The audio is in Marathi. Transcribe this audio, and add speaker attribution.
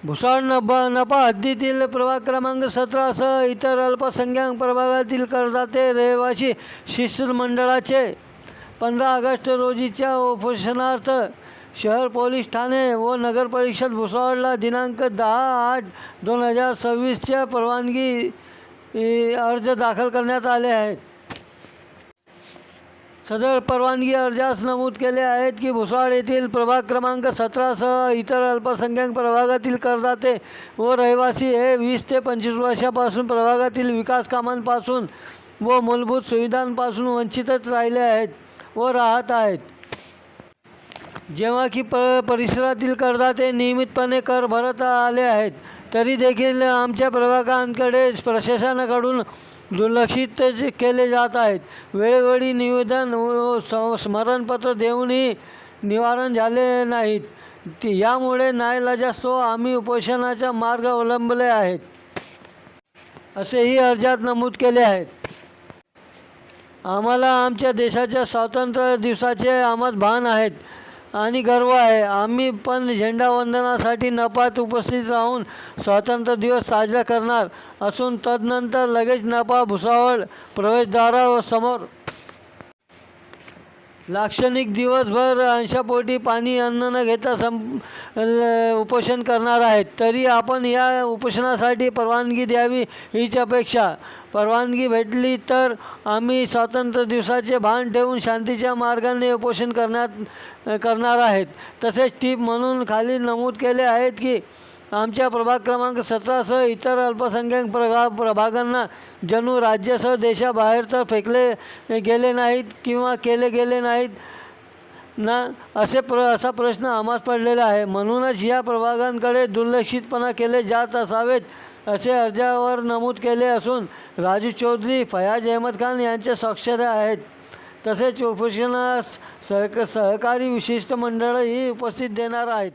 Speaker 1: भुसावळ नपा हद्दीतील प्रभाग क्रमांक 17 सह इतर अल्पसंख्याक प्रभागातील करदाते रहिवासी शिष्टमंडळाचे 15 ऑगस्ट रोजीच्या उपोषणार्थ शहर पोलीस ठाणे व नगर परिषद भुसावळला दिनांक 10/8/2026 परवानगी अर्ज दाखल करण्यात आले आहेत। सदर परवानगी अर्जास नमूद केले आहेत की भुसावळ येथील प्रभाग क्रमांक 17 सह इतर अल्पसंख्याक प्रभागातील करदाते व रहिवासी हे 20 ते 25 वर्षापासून प्रभागातील विकास कामांपासून व मूलभूत सुविधांपासून वंचितच राहिले आहेत व राहत आहेत। जेव्हा की परिसरातील करदाते नियमितपणे कर भरत आले आहेत, तरी देखील आमच्या प्रभागांकडे प्रशासनाकडून दुर्लक्षित केले जात आहेत। वेळोवेळी निवेदन व स्मरणपत्र देऊनही निवारण झाले नाहीत। यामुळे नाईलाजास्तव आम्ही उपोषणाचा मार्ग अवलंबले आहेत, असेही अर्जात नमूद केले आहेत। आम्हाला आमच्या देशाच्या स्वातंत्र्य दिवसाचे आम्हास भान आहेत आणि गर्व आहे। आम्ही पण झेंडावंदनासाठी नपात उपस्थित राहून स्वातंत्र्य दिवस साजरा करणार असून तदनंतर लगेच नपा भुसावळ प्रवेशद्वारासमोर लाक्षणिक दिवसभर अंशापोटी पाणी अन्न न घेता उपोषण करणार आहेत। तरी आपण या उपोषणासाठी परवानगी द्यावी हीच अपेक्षा। परवानगी भेटली तर आम्ही स्वातंत्र्य दिवसाचे भान ठेवून शांतीच्या मार्गाने उपोषण करणार आहेत। तसेच टीप म्हणून खाली नमूद केले आहेत की आमच्या प्रभाग क्रमांक 17 सह इतर अल्पसंख्याक प्रभागांना जणू राज्यासह देशाबाहेर तर फेकले गेले नाहीत किंवा केले गेले नाहीत ना असा प्रश्न आम्हास पडलेला आहे। म्हणूनच या प्रभागांकडे दुर्लक्षितपणा केले जात असावेत असे अर्जावर नमूद केले असून राजू चौधरी, फयाज अहमद खान यांच्या स्वाक्षऱ्या आहेत। तसेच उपोषणास सहकारी विशिष्ट मंडळही उपस्थित देणार आहेत।